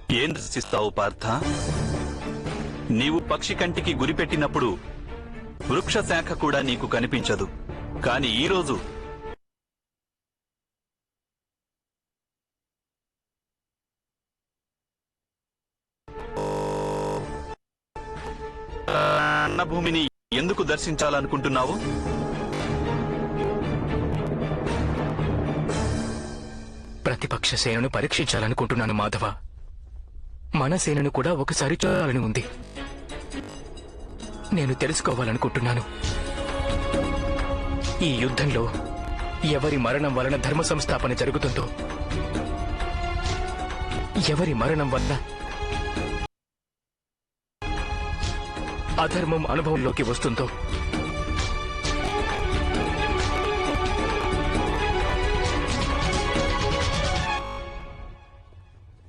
ఏం దర్శిస్తావు పార్థ? నీవు పక్షి కంటికి గురిపెట్టినప్పుడు వృక్ష శాఖ కూడా నీకు కనిపించదు. కాని ఈరోజు భూమిని ఎందుకు దర్శించాలనుకుంటున్నావు? ప్రతిపక్ష సేనను పరీక్షించాలనుకుంటున్నాను మాధవ. మన సేనను కూడా ఒకసారి చూడాలని ఉంది. నేను తెలుసుకోవాలనుకుంటున్నాను, ఈ యుద్ధంలో ఎవరి మరణం వలన ధర్మ సంస్థాపన జరుగుతుందో, ఎవరి మరణం వల్ల అధర్మం అనుభవంలోకి వస్తుందో,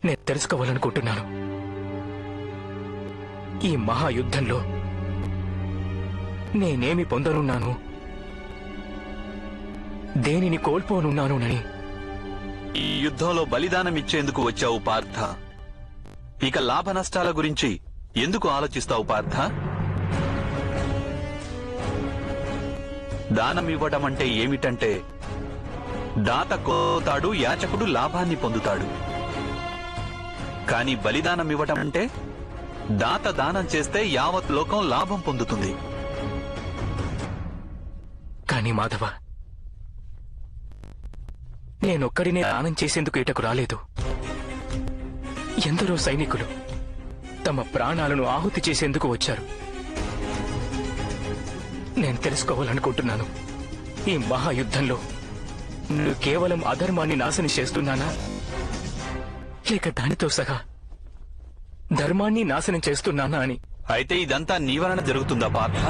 నేను తెలుసుకోవాలనుకుంటున్నాను. ఈ మహాయుద్ధంలో నేనేమి పొందనున్నాను, దేనిని కోల్పోనున్నానునని. ఈ యుద్ధంలో బలిదానం ఇచ్చేందుకు వచ్చావు పార్థ. ఇక లాభ నష్టాల గురించి ఎందుకు ఆలోచిస్తావు పార్థ? దానం ఇవ్వడం అంటే ఏమిటంటే, దాత కోతాడు, యాచకుడు లాభాన్ని పొందుతాడు. కాని బలిదానం ఇవ్వడం అంటే, దాత దానం చేస్తే యావత్ లోకం లాభం పొందుతుంది. కాని మాధవ, నేనొక్కడినే దానం చేసేందుకు ఇటకు రాలేదు. ఎందరో సైనికులు తమ ప్రాణాలను ఆహుతి చేసేందుకు వచ్చారు. నేను తెలుసుకోవాలనుకుంటున్నాను, ఈ మహాయుద్ధంలో నేను కేవలం అధర్మాన్ని నాశనం చేస్తున్నానా, లేక దానితో సహా ధర్మాన్ని నాశనం చేస్తున్నానా అని. అయితే ఇదంతా నీ వలన జరుగుతుందా పార్థ?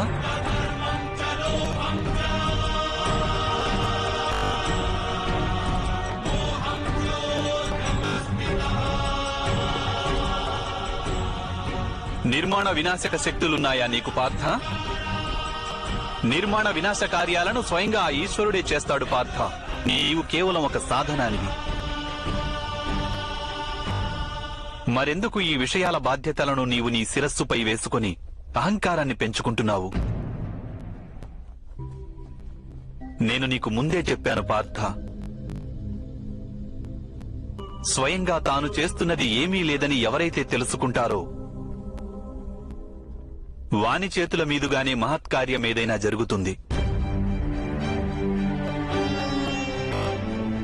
నిర్మాణ వినాశక శక్తులున్నాయా నీకు పార్థ? నిర్మాణ వినాశ కార్యాలను స్వయంగా ఆ ఈశ్వరుడే చేస్తాడు పార్థ. నీవు కేవలం ఒక సాధనానివి. మరెందుకు ఈ విషయాల బాధ్యతలను నీవు నీ శిరస్సుపై వేసుకుని అహంకారాన్ని పెంచుకుంటున్నావు? నేను నీకు ముందే చెప్పాను పార్థ, స్వయంగా తాను చేస్తున్నది ఏమీ లేదని ఎవరైతే తెలుసుకుంటారో వాని చేతుల మీదుగానే మహత్కార్యం ఏదైనా జరుగుతుంది.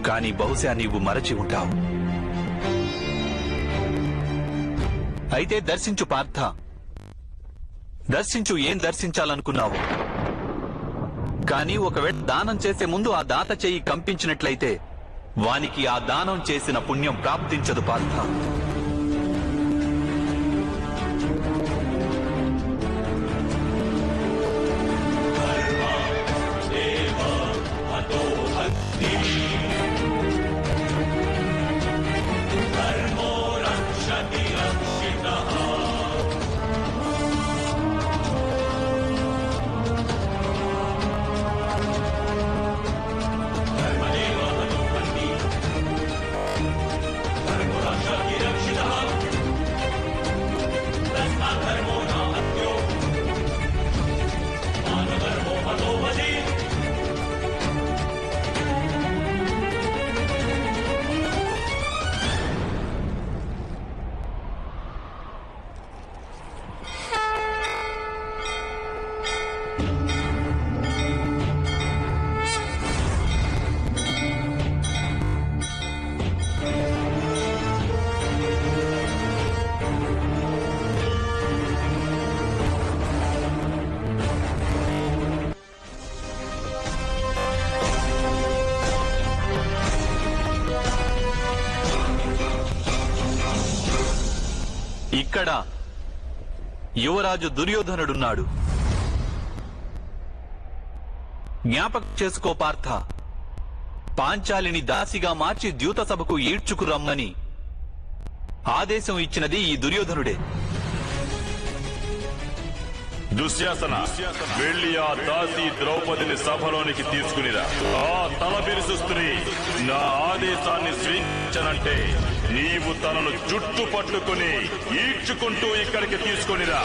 కాని బహుశా నీవు మరచి ఉంటావు. అయితే దర్శించు పార్థ, దర్శించు. ఏం దర్శించాలనుకున్నావు? కాని ఒకవేళ దానం చేసే ముందు ఆ దాత చెయ్యి కంపించినట్లయితే వానికి ఆ దానం చేసిన పుణ్యం ప్రాప్తించదు పార్థ. ఇక్కడ యువరాజు దుర్యోధనుడున్నాడు. జ్ఞాపకం చేసుకో పార్థ, పాంచాలిని దాసిగా మార్చి ద్యూత సభకు ఈడ్చుకురమ్మని ఆదేశం ఇచ్చినది ఈ దుర్యోధనుడే. దుశ్శాసన, వెళ్లి ఆ దాసి ద్రౌపదిని సభలోనికి తీసుకునిరా. ఆ తలబిరుసు స్త్రీ నా ఆదేశాన్ని స్వీకరించనంటే నీవు తనను జుట్టు పట్టుకుని ఈడ్చుకుంటూ ఇక్కడికి తీసుకునిరా.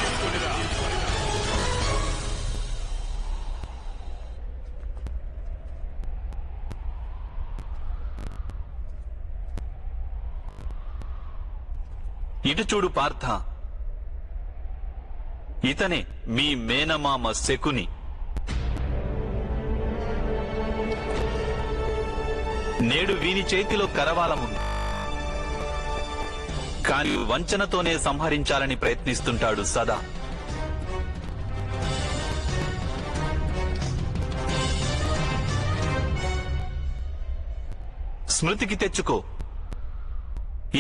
ఇటు చూడు పార్థ, ఇతనే మీ మేనమామ శకుని. నేడు వీని చేతిలో కరవాలముంది, కాని వంచనతోనే సంహరించాలని ప్రయత్నిస్తుంటాడు సదా. స్మృతికి తెచ్చుకో,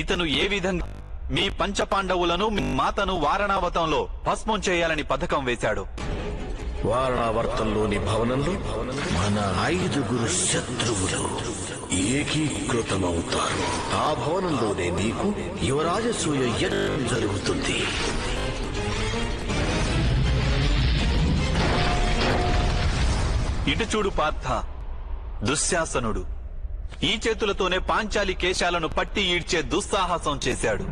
ఇతను ఏ విధంగా మీ పంచపాండవులను మీ మాతను వారణావతంలో భస్మం చేయాలని పథకం వేశాడు. వారణావర్తంలోని భవనంలో మన 5 శత్రువులు ఏకీకృతమవుతారు. ఆ భవనంలోనే నీకు యువరాజసూయ యజ్ఞం జరుగుతుంది. ఇటు చూడు పార్థ, దుశ్శాసనుడు ఈ చేతులతోనే పాంచాలి కేశాలను పట్టి ఈడ్చే దుస్సాహసం చేశాడు.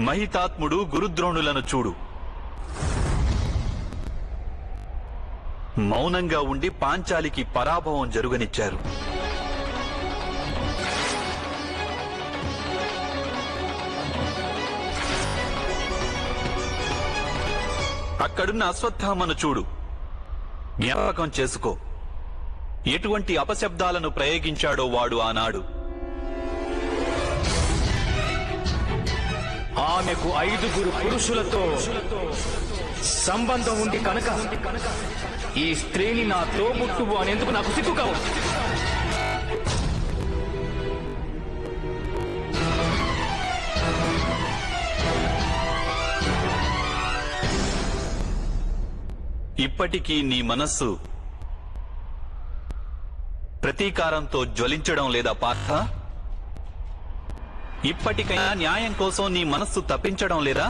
మహితాత్ముడు గురుద్రోణులను చూడు. మౌనంగా ఉండి పాంచాలికి పరాభవం జరుగనిచ్చారు. అక్కడున్న అశ్వత్థామను చూడు. జ్ఞాపకం చేసుకో, ఎటువంటి అపశబ్దాలను ప్రయోగించాడో వాడు ఆనాడు. ఆమెకు 5 పురుషులతో సంబంధం ఉంది కనుక ఈ స్త్రీని నా తోబుట్టువు అనేందుకు నాకు సిగ్గు కావచ్చు. ఇప్పటికీ నీ మనస్సు ప్రతీకారంతో జ్వలించడం లేదా పార్థ? ఇప్పటికైనా న్యాయం కోసం నీ మనస్సు తప్పించడం లేదా?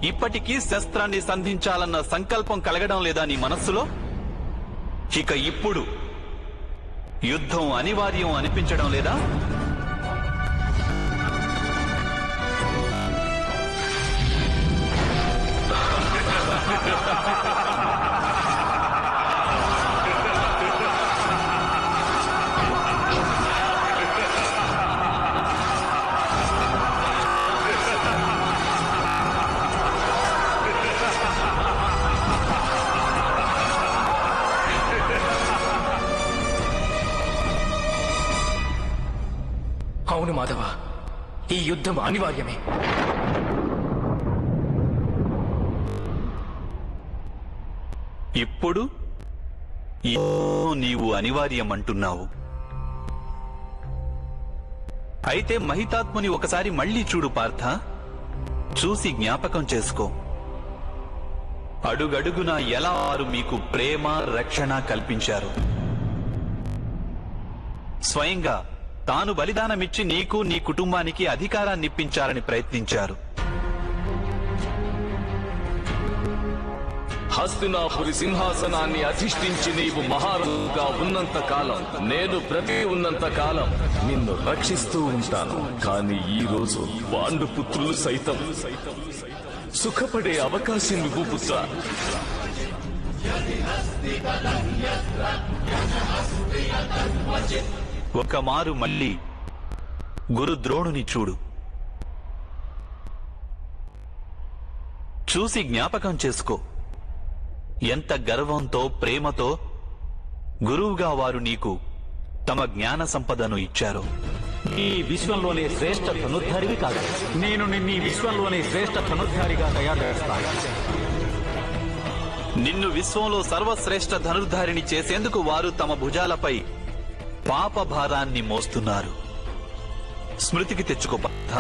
ఇప్పటికీ శస్త్రాన్ని సంధించాలన్న సంకల్పం కలగడం లేదా నీ మనస్సులో? ఇక ఇప్పుడు యుద్ధం అనివార్యం అనిపించడం లేదా? అవును మాధవ, ఈ యుద్ధం అనివార్యమే. ఇప్పుడు నీవు అనివార్యం అంటున్నావు. అయితే మహితాత్ముని ఒకసారి మళ్లీ చూడు పార్థ, చూసి జ్ఞాపకం చేసుకో. అడుగడుగునా ఎలా వారు మీకు ప్రేమ రక్షణ కల్పించారు. స్వయంగా తాను బలిదానమిచ్చి నీకు నీ కుటుంబానికి అధికారాన్నిప్పించాలని ప్రయత్నించారు. హస్తినాపురి సింహాసనాన్ని అధిష్ఠించి నీవు మహారాజుగా ఉన్నంత కాలం, నేను బ్రతికి ఉన్నంత కాలం నిన్ను రక్షిస్తూ ఉంటాను. కానీ ఈ రోజు పాండుపుత్రులు సైతం సుఖపడే అవకాశం నువ్వు పుత్ర. ఒక మారు మళ్ళీ గురుద్రోణుని చూడు. చూసి జ్ఞాపకం చేసుకో. ఎంత గర్వంతో ప్రేమతో గురువుగా వారు నీకు తమ జ్ఞాన సంపదను ఇచ్చారు. ఈ విశ్వంలోనే శ్రేష్ఠ ధనుర్ధారివి కాదు. నేను నిన్ను ఈ విశ్వంలోనే శ్రేష్ఠ ధనుర్ధారిగా తయారు చేస్తాను. నిన్ను విశ్వంలో సర్వశ్రేష్ఠ ధనుర్ధారిని చేసేందుకు వారు తమ భుజాలపై పాప భారాన్ని మోస్తున్నారు. స్మృతికి తెచ్చుకో పార్థ.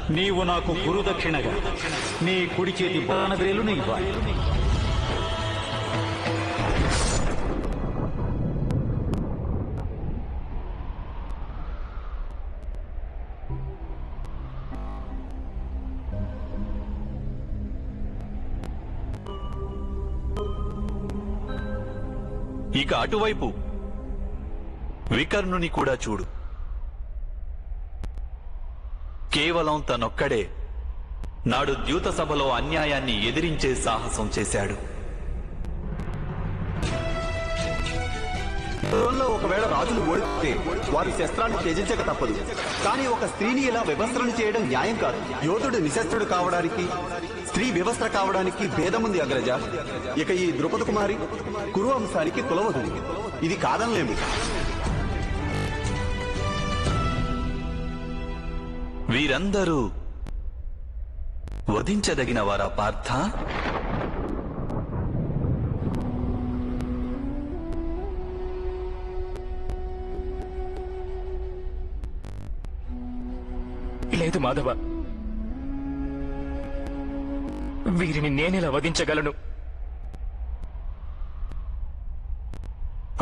నీవు నాకు గురుదక్షిణగా నీ కుడి చేతి బాణవేలును ఇవ్వాలి. ఇక అటువైపు వికర్ణుని కూడా చూడు. కేవలం తనొక్కడే నాడు ద్యూత సభలో అన్యాయాన్ని ఎదిరించే సాహసం చేశాడు. యుద్ధంలో ఒకవేళ రాజులు ఓడితే వారు శస్త్రాన్ని త్యజించక తప్పదు. కానీ ఒక స్త్రీని ఇలా వివస్త్రను చేయడం న్యాయం కాదు. యోధుడు నిశస్త్రుడు కావడానికి, స్త్రీ వివస్త్ర కావడానికి భేదముంది అగ్రజ. ఇక ఈ ద్రుపద కుమారి కురు వంశానికి కులవదు. ఇది కాదనలేము. వీరందరూ వధించదగిన వారా పార్థ? లేదు మాధవ, వీరిని నేనెలా వధించగలను?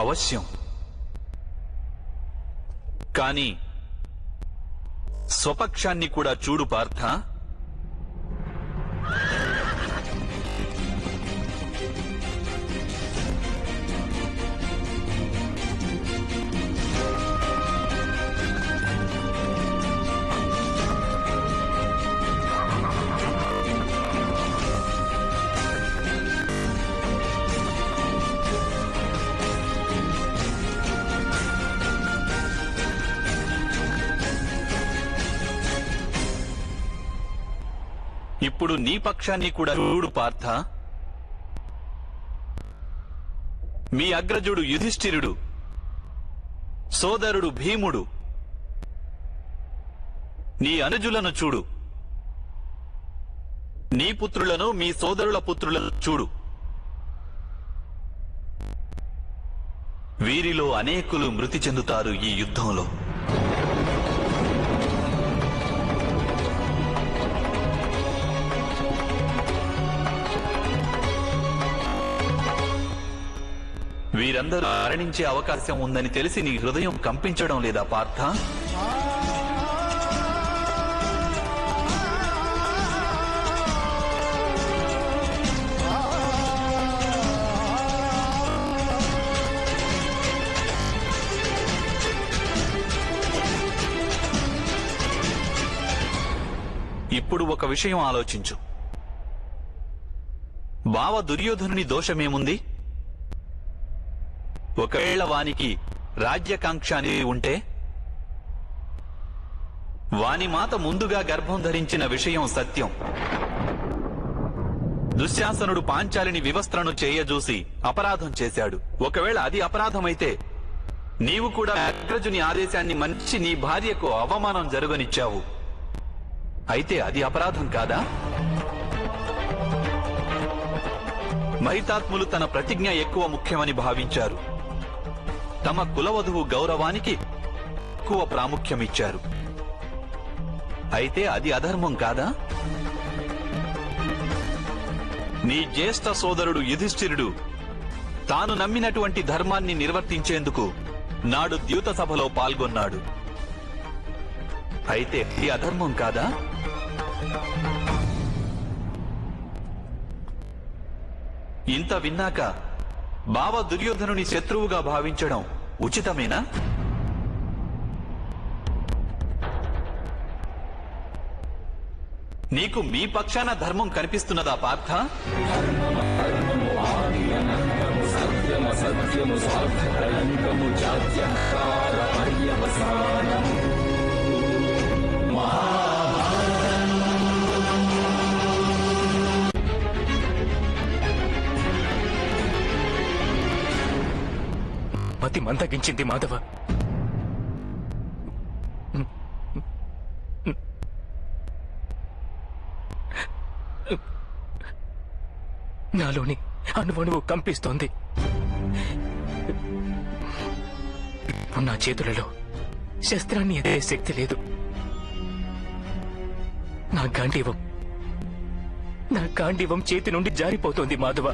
అవశ్యం. కానీ స్వపక్షాన్ని కూడా చూడు పార్థ. ఇప్పుడు నీ పక్షాన్ని కూడా చూడు పార్థ. మీ అగ్రజుడు యుధిష్ఠిరుడు, సోదరుడు భీముడు, నీ అనుజులను చూడు. నీ పుత్రులను, మీ సోదరుల పుత్రులను చూడు. వీరిలో అనేకులు మృతి చెందుతారు ఈ యుద్ధంలో. వీరందరూ మరణించే అవకాశం ఉందని తెలిసి నీ హృదయం కంపించడం లేదా పార్థ? ఇప్పుడు ఒక విషయం ఆలోచించు. బావ దుర్యోధనుని దోషమేముంది? ఒకవేళ వానికి రాజ్యకాంక్ష అనేది ఉంటే, వాని మాత ముందుగా గర్భం ధరించిన విషయం సత్యం. దుశ్శాసనుడు పాంచాలిని వివస్త్రను చేయజూసి అపరాధం చేశాడు. ఒకవేళ అది అపరాధమైతే నీవు కూడా అగ్రజుని ఆదేశాన్ని మన్నించి నీ భార్యకు అవమానం జరగనిచ్చావు. అయితే అది అపరాధం కాదా? మహితాత్ములు తన ప్రతిజ్ఞ ఎక్కువ ముఖ్యమని భావించారు. తమ కులవధువు గౌరవానికి ఎక్కువ ప్రాముఖ్యమిచ్చారు. అయితే అది అధర్మం కాదా? నీ జ్యేష్ఠ సోదరుడు యుధిష్ఠిరుడు తాను నమ్మినటువంటి ధర్మాన్ని నిర్వర్తించేందుకు నాడు ద్యూత సభలో పాల్గొన్నాడు. అయితే ఇది అధర్మం కాదా? ఇంత విన్నాక బావ దుర్యోధనుని శత్రువుగా భావించడం ఉచితమేనా? నీకు మీ పక్షాన ధర్మం కనిపిస్తున్నదా పార్థ? మతి మందగించింది మాధవ. నాలోని అణువణువు కంపిస్తోంది. నా చేతులలో శస్త్రాన్ని ఎదే శక్తి లేదు. నా గాంధీవం చేతి నుండి జారిపోతోంది మాధవ.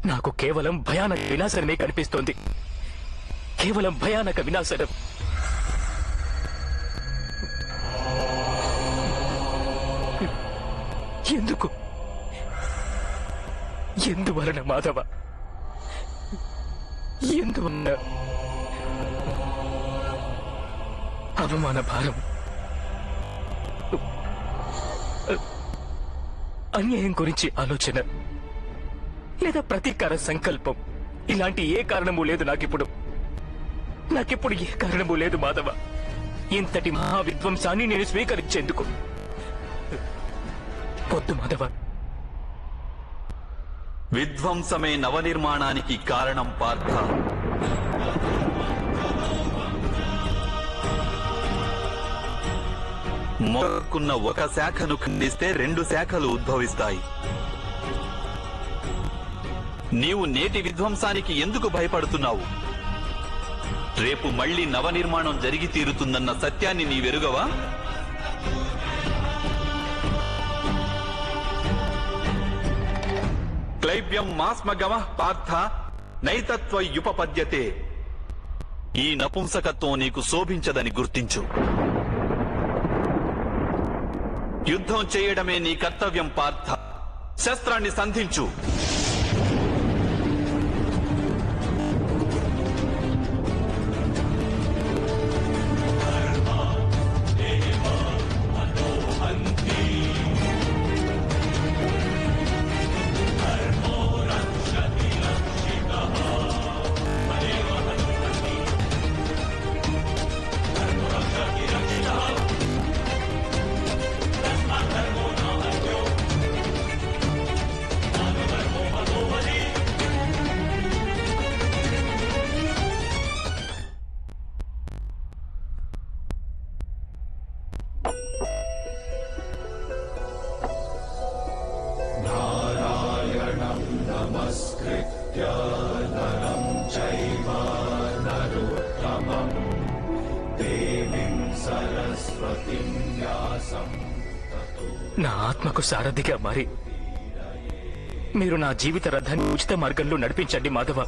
నాకు కేవలం భయానక వినాశనమే కనిపిస్తోంది. కేవలం భయానక వినాశనం. ఎందుకు? ఎందువలన మాధవ? ఎందువలన? అవమాన భారం, అన్యాయం గురించి ఆలోచన, లేదా ప్రతీకార సంకల్పం, ఇలాంటి ఏ కారణము లేదు నాకిప్పుడు ఏ కారణము లేదు మాధవ. ఇంతటి మహావిధ్వంసాన్ని నేను స్వీకరించేందుకు వద్దు మాధవ. విధ్వంసమే నవనిర్మాణానికి కారణం పార్థ. మొక్కున్న ఒక శాఖను ఖండిస్తే 2 శాఖలు ఉద్భవిస్తాయి. నీవు నేటి విధ్వంసానికి ఎందుకు భయపడుతున్నావు? రేపు మళ్లీ నవనిర్మాణం జరిగి తీరుతుందన్న సత్యాన్ని నీవెరుగవా? క్లైబ్యం మాస్మగమః పార్థ నైతత్వయుపపద్యతే. ఈ నపుంసకత్వం నీకు శోభించదని గుర్తించు. యుద్ధం చేయడమే నీ కర్తవ్యం పార్థ. శస్త్రాన్ని సంధించు. నా ఆత్మకు సారథిగా మారి మీరు నా జీవిత రథాన్ని ఉచిత మార్గంలో నడిపించండి మాధవ.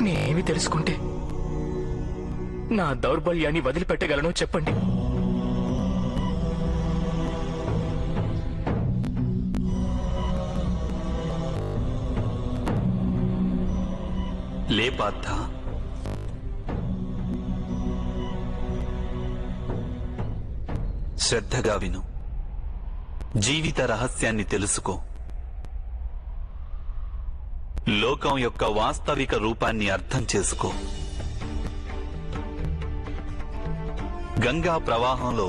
నేనేమి తెలుసుకుంటే నా దౌర్బల్యాన్ని వదిలిపెట్టగలనో చెప్పండి. లే పార్థ, శ్రద్ధగా విను. జీవిత రహస్యాన్ని తెలుసుకో. లోకం యొక్క వాస్తవిక రూపాన్ని అర్థం చేసుకో. గంగా ప్రవాహంలో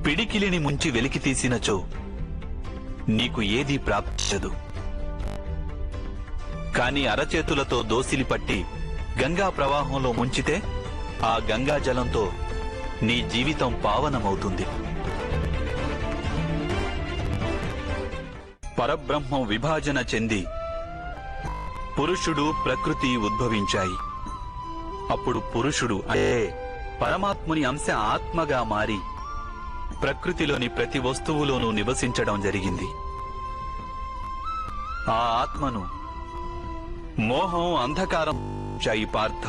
పిడికిలిని ముంచి వెలికి తీసినచో నీకు ఏదీ ప్రాప్తించదు. కాని అరచేతులతో దోసిలి పట్టి గంగా ప్రవాహంలో ముంచితే ఆ గంగా జలంతో నీ జీవితం పావనమవుతుంది. పరబ్రహ్మం విభాజన చెంది పురుషుడు ప్రకృతి ఉద్భవించాయి. అప్పుడు పురుషుడు అంటే పరమాత్ముని అంశ ఆత్మగా మారి ప్రకృతిలోని ప్రతి వస్తువులోనూ నివసించడం జరిగింది. ఆ ఆత్మను మోహం, అంధకారం చాయి పార్థ.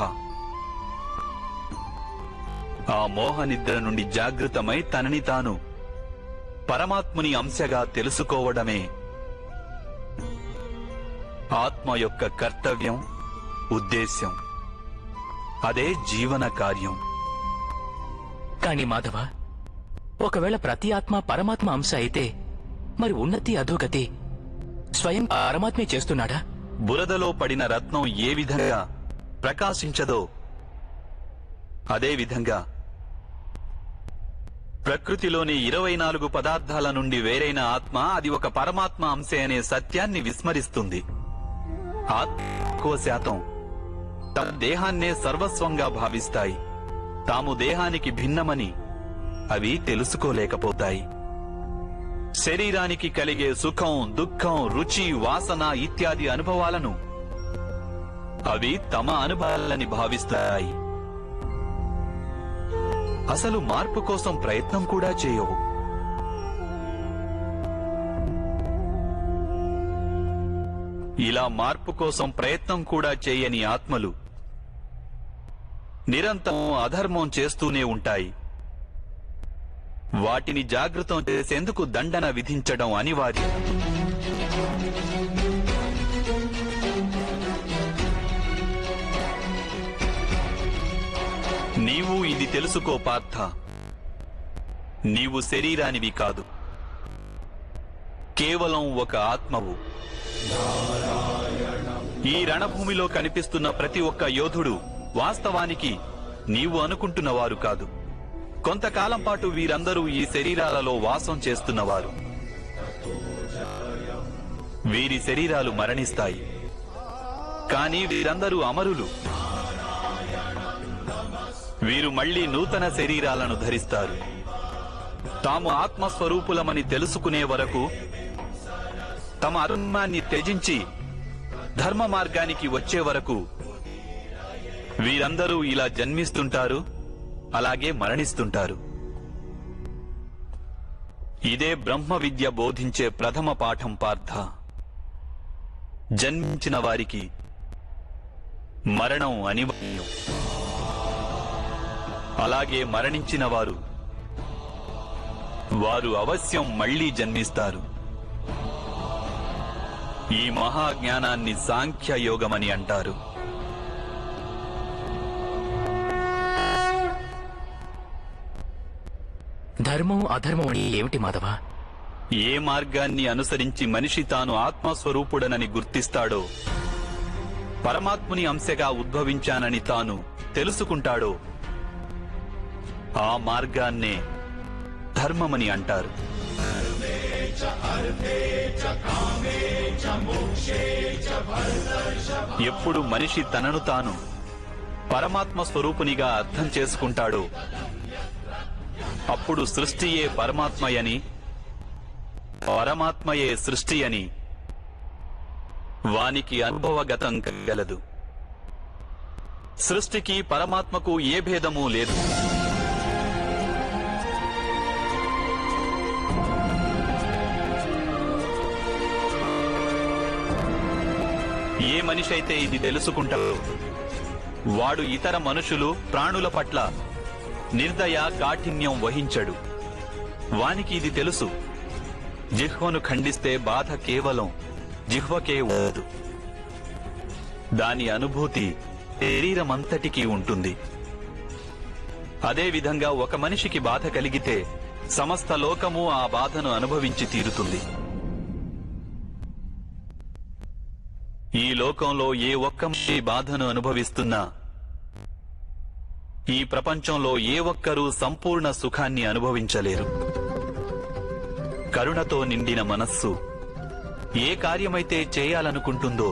ఆ మోహ నిద్ర నుండి జాగృతమై తనని తాను పరమాత్ముని అంశగా తెలుసుకోవడమే ఆత్మ యొక్క కర్తవ్యం, ఉద్దేశ్యం. అదే జీవన కార్యం. కాని మాధవ, ఒకవేళ ప్రతి ఆత్మ పరమాత్మ అంశ అయితే మరి ఉన్నతి అధోగతి స్వయం పరమాత్మే చేస్తున్నాడా? బురదలో పడిన రత్నం ఏ విధంగా ప్రకాశించదో అదే విధంగా ప్రకృతిలోని 24 పదార్థాల నుండి వేరైన ఆత్మ అది ఒక పరమాత్మ అంశే అనే సత్యాన్ని విస్మరిస్తుంది. ఆత్మకు ఎక్కువ శాతం తమ దేహాన్నే సర్వస్వంగా భావిస్తాయి. తాము దేహానికి భిన్నమని అవి తెలుసుకోలేకపోతాయి. శరీరానికి కలిగే సుఖం, దుఃఖం, రుచి, వాసన ఇత్యాది అనుభవాలను అవి తమ అనుభవాలని భావిస్తాయి. అసలు మార్పు కోసం ప్రయత్నం కూడా చేయవు. ఇలా మార్పు కోసం ప్రయత్నం కూడా చేయని ఆత్మలు నిరంతరం అధర్మం చేస్తూనే ఉంటాయి. వాటిని జాగృతం చేసేందుకు దండన విధించడం అనివార్యం. నీవు ఇది తెలుసుకో పార్థ, నీవు శరీరానివి కాదు, కేవలం ఒక ఆత్మవు. ఈ రణభూమిలో కనిపిస్తున్న ప్రతి ఒక్క యోధుడు వాస్తవానికి నీవు అనుకుంటున్నవారు కాదు. కొంతకాలం పాటు వీరందరూ ఈ శరీరాలలో వాసం చేస్తున్నవారు. వీరి శరీరాలు మరణిస్తాయి, కానీ వీరందరూ అమరులు. వీరు మళ్లీ నూతన శరీరాలను ధరిస్తారు. తాము ఆత్మస్వరూపులమని తెలుసుకునే వరకు తమ అధర్మాన్ని త్యజించి ధర్మ మార్గానికి వచ్చే వరకు వీరందరూ ఇలా జన్మిస్తుంటారు, అలాగే మరణిస్తుంటారు. ఇదే బ్రహ్మ విద్య బోధించే ప్రథమ పాఠం పార్థ. జన్మించిన వారికి మరణం అనివార్యం. అలాగే మరణించిన వారు అవశ్యం మళ్లీ జన్మిస్తారు. ఈ మహాజ్ఞానాన్ని సాంఖ్య యోగమని అంటారు. ధర్మం అధర్మం అని ఏమిటి మాధవ? ఏ మార్గాన్ని అనుసరించి మనిషి తాను ఆత్మస్వరూపుడనని గుర్తిస్తాడో, పరమాత్ముని అంశగా ఉద్భవించానని తాను తెలుసుకుంటాడో, ఆ మార్గాన్నే ధర్మమని అంటారు. ఎప్పుడు మనిషి తనను తాను పరమాత్మ స్వరూపునిగా అర్థం చేసుకుంటాడో, అప్పుడు సృష్టియే పరమాత్మయని, పరమాత్మయే సృష్టి అని వానికి అనుభవగతం కలగలదు. సృష్టికి పరమాత్మకు ఏ భేదమూ లేదు. ఏ మనిషి అయితే ఇది తెలుసుకుంటాడో వాడు ఇతర మనుషులు, ప్రాణుల పట్ల నిర్దయ, కాఠిన్యం వహించడు. వానికి ఇది తెలుసు, జిహ్వను ఖండిస్తే బాధ కేవలం జిహ్వకే ఉండదు. దాని అనుభూతి శరీరమంతటికీ ఉంటుంది. అదేవిధంగా ఒక మనిషికి బాధ కలిగితే సమస్త లోకము ఆ బాధను అనుభవించి తీరుతుంది. ఈ లోకంలో ఏ ఒక్క మనిషి బాధను అనుభవిస్తున్నా ఈ ప్రపంచంలో ఏ ఒక్కరూ సంపూర్ణ సుఖాన్ని అనుభవించలేరు. కరుణతో నిండిన మనస్సు ఏ కార్యమైతే చేయాలనుకుంటుందో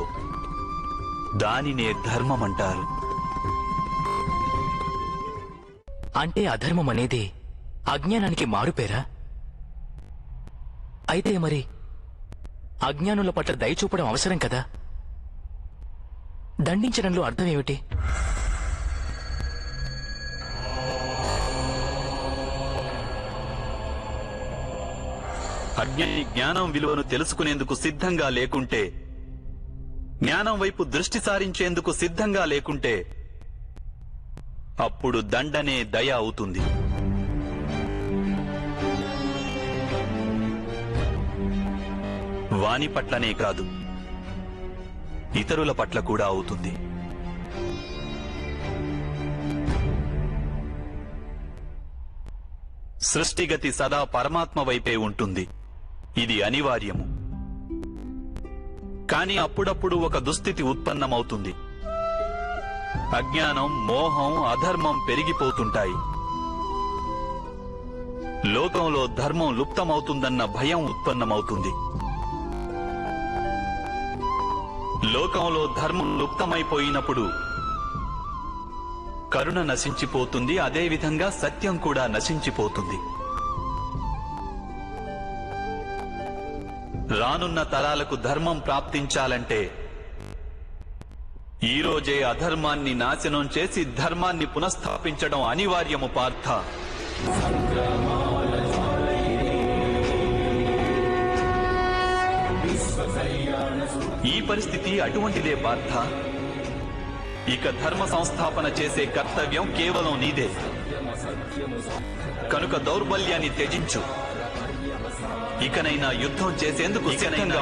దానినే ధర్మమంటారు. అంటే అధర్మం అనేది అజ్ఞానానికి మారుపేరా? అయితే మరి అజ్ఞానుల పట్ల దయ చూపడం అవసరం కదా? దండించడంలో అర్థం ఏమిటి? అజ్ఞాని జ్ఞానం విలువను తెలుసుకునేందుకు సిద్ధంగా లేకుంటే, జ్ఞానం వైపు దృష్టి సారించేందుకు సిద్ధంగా లేకుంటే, అప్పుడు దండనే దయ అవుతుంది. వాని పట్లనే కాదు, ఇతరుల పట్ల కూడా అవుతుంది. సృష్టిగతి సదా పరమాత్మ వైపే ఉంటుంది. ఇది అనివార్యము. కాని అప్పుడప్పుడు ఒక దుస్థితి ఉత్పన్నమవుతుంది. అజ్ఞానం, మోహం, అధర్మం పెరిగిపోతుంటాయి. లోకంలో ధర్మం లుప్తమవుతుందన్న భయం ఉత్పన్నమవుతుంది. లోకంలో ధర్మం లుప్తమైపోయినప్పుడు కరుణ నశించిపోతుంది, అదేవిధంగా సత్యం కూడా నశించిపోతుంది. రానున్న తరాలకు ధర్మం ప్రాప్తించాలంటే ఈ రోజే అధర్మాన్ని నాశనం చేసి ధర్మాన్ని పునఃస్థాపించడం అనివార్యము పార్థ. ఈ పరిస్థితి అటువంటిదే పార్థ. ఇక ధర్మ సంస్థాపన చేసే కర్తవ్యం కేవలం నీదే. కనుక దౌర్బల్యాన్ని త్యజించు. ఇకనైనా యుద్ధం చేసేందుకు సిద్ధంగా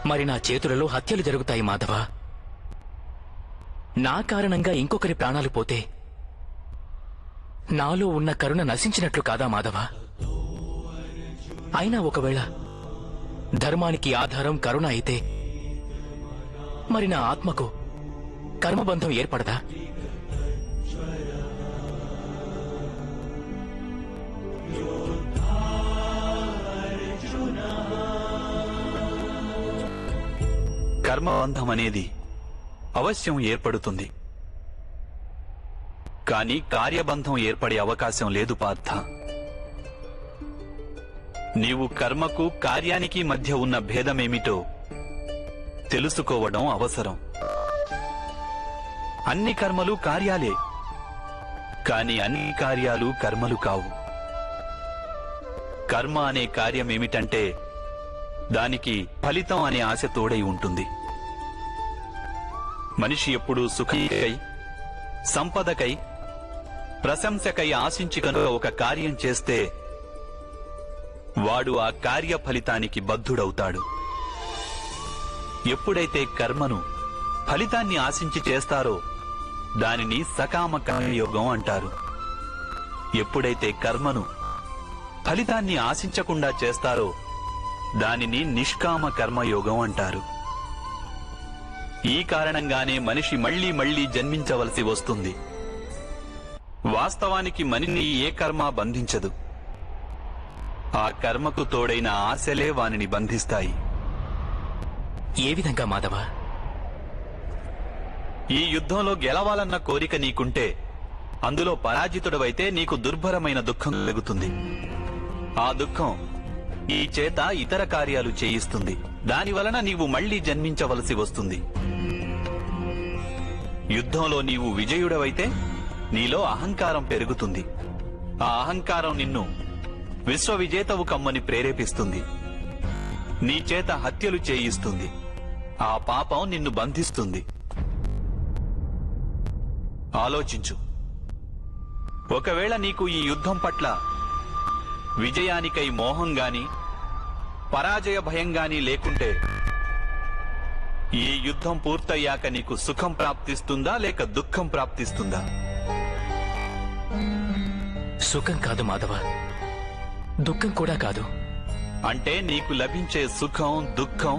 మరి నా చేతులలో హత్యలు జరుగుతాయి మాధవ. నా కారణంగా ఇంకొకరి ప్రాణాలు పోతే నాలో ఉన్న కరుణ నశించినట్లు కాదా మాధవ? అయినా ఒకవేళ ధర్మానికి ఆధారం కరుణ అయితే మరి నా ఆత్మకు కర్మబంధం ఏర్పడదా? కర్మబంధం అనేది అవశ్యం ఏర్పడుతుంది, కానీ కార్యబంధం ఏర్పడే అవకాశం లేదు పార్థ. నీవు కర్మకు కార్యానికి మధ్య ఉన్న భేదమేమిటో తెలుసుకోవడం అవసరం. అన్ని కర్మలు కార్యాలే, కాని అన్ని కార్యాలు కర్మలు కావు. కర్మ అనే కార్యమేమిటంటే దానికి ఫలితం అనే ఆశ తోడై ఉంటుంది. మనిషి ఎప్పుడూ సుఖకై, సంపదకై, ప్రశంసకై ఆశించి కనుక ఒక కార్యం చేస్తే వాడు ఆ కార్య ఫలితానికి బద్ధుడవుతాడు. ఎప్పుడైతే కర్మను ఫలితాన్ని ఆశించి చేస్తారో దానిని సకామ కర్మయోగం అంటారు. ఎప్పుడైతే కర్మను ఫలితాన్ని ఆశించకుండా చేస్తారో దానిని నిష్కామ కర్మయోగం అంటారు. ఈ కారణంగానే మనిషి మళ్లీ మళ్లీ జన్మించవలసి వస్తుంది. వాస్తవానికి మనిషిని ఏ కర్మ బంధించదు. ఆ కర్మకు తోడైన ఆశలే వానిని బంధిస్తాయి. ఏ విధంగా మాధవ? ఈ యుద్ధంలో గెలవాలన్న కోరిక నీకుంటే అందులో పరాజితుడవైతే నీకు దుర్భరమైన దుఃఖం కలుగుతుంది. ఆ దుఃఖం ఈ చేత ఇతర కార్యాలు చేయిస్తుంది. దానివలన నీవు మళ్లీ జన్మించవలసి వస్తుంది. యుద్ధంలో నీవు విజయుడవైతే నీలో అహంకారం పెరుగుతుంది. ఆ అహంకారం నిన్ను విశ్వవిజేతవు కమ్మని ప్రేరేపిస్తుంది. నీ చేత హత్యలు చేయిస్తుంది. ఆ పాపం నిన్ను బంధిస్తుంది. ఆలోచించు. ఒకవేళ నీకు ఈ యుద్ధం పట్ల విజయానికై మోహం గాని పరాజయ భయం గాని లేకుంటే ఈ యుద్ధం పూర్తయ్యాక నీకు సుఖం ప్రాప్తిస్తుందా లేక దుఃఖం ప్రాప్తిస్తుందా? సుఖం కాదు మాధవ, దుఃఖం కూడా కాదు. అంటే నీకు లభించే సుఖం, దుఃఖం,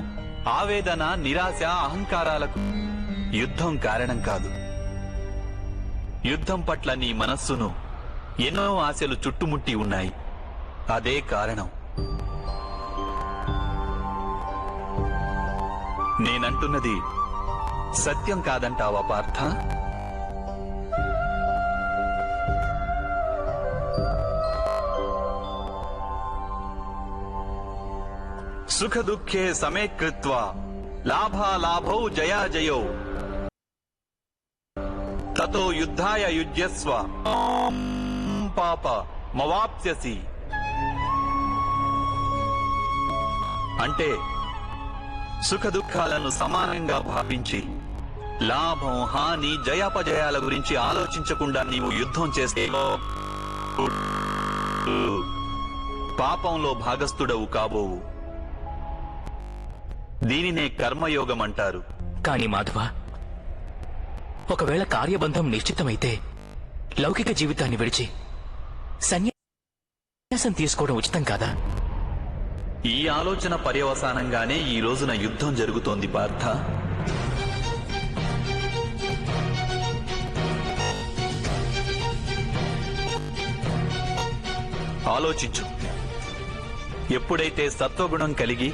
ఆవేదన, నిరాశ, అహంకారాలకు యుద్ధం కారణం కాదు. యుద్ధం పట్ల నీ మనస్సును ఎన్నో ఆశలు చుట్టుముట్టి ఉన్నాయి. అదే కారణం. నేనంటున్నది సత్యం కాదంటావా పార్థ? సుఖ దుఃఖే సమే కృత్వా లాభాలాభౌ జయాజయౌ తతో యుద్ధాయ యుజ్యస్వ పాప మవాప్స్యసి. అంటే సుఖ దుఃఖాలను సమానంగా భావించి లాభం, హాని, జయాపజయాల గురించి ఆలోచించకుండా నీవు యుద్ధం చేస్తే పాపంలో భాగస్థుడవు కాబోవు. దీనినే కర్మయోగం అంటారు. కాని మాధవ, ఒకవేళ కార్యబంధం నిశ్చితమైతే లౌకిక జీవితాన్ని విడిచి సన్యాసం తీసుకోవడం ఉచితం కాదా? ఈ ఆలోచన పర్యవసానంగానే ఈ రోజున యుద్ధం జరుగుతోంది పార్థ. ఆలోచించు. ఎప్పుడైతే సత్వగుణం కలిగి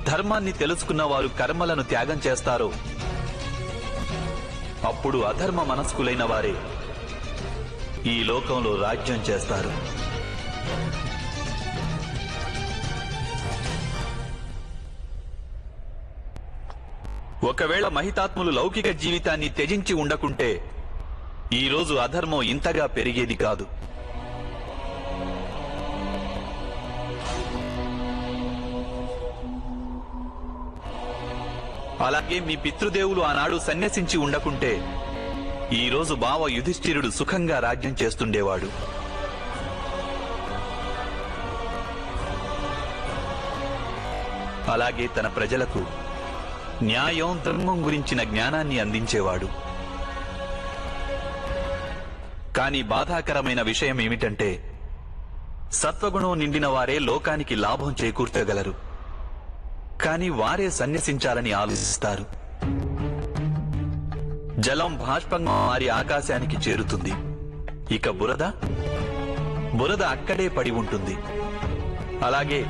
ధర్మాన్ని తెలుసుకున్న వారు కర్మలను త్యాగం చేస్తారో అప్పుడు అధర్మ మనస్కులైన వారే ఈ లోకంలో రాజ్యం చేస్తారు. ఒకవేళ మహితాత్ములు లౌకిక జీవితాన్ని త్యజించి ఉండకుంటే ఈరోజు అధర్మం ఇంతగా పెరిగేది కాదు. అలాగే మీ పితృదేవులు ఆనాడు సన్యసించి ఉండకుంటే ఈరోజు బావ యుధిష్ఠిరుడు సుఖంగా రాజ్యం చేస్తుండేవాడు. అలాగే తన ప్రజలకు న్యాయం ధర్మం గురించిన జ్ఞానాన్ని అందించేవాడు. కానీ బాధాకరమైన విషయం ఏమిటంటే సత్వగుణం నిండిన వారే లోకానికి లాభం చేకూర్చగలరు, కానీ వారే సన్యసించాలని ఆలోచిస్తారు. జలం బాష్పంగా మారి ఆకాశానికి చేరుతుంది. ఇక బురద అక్కడే పడి ఉంటుంది. అలాగే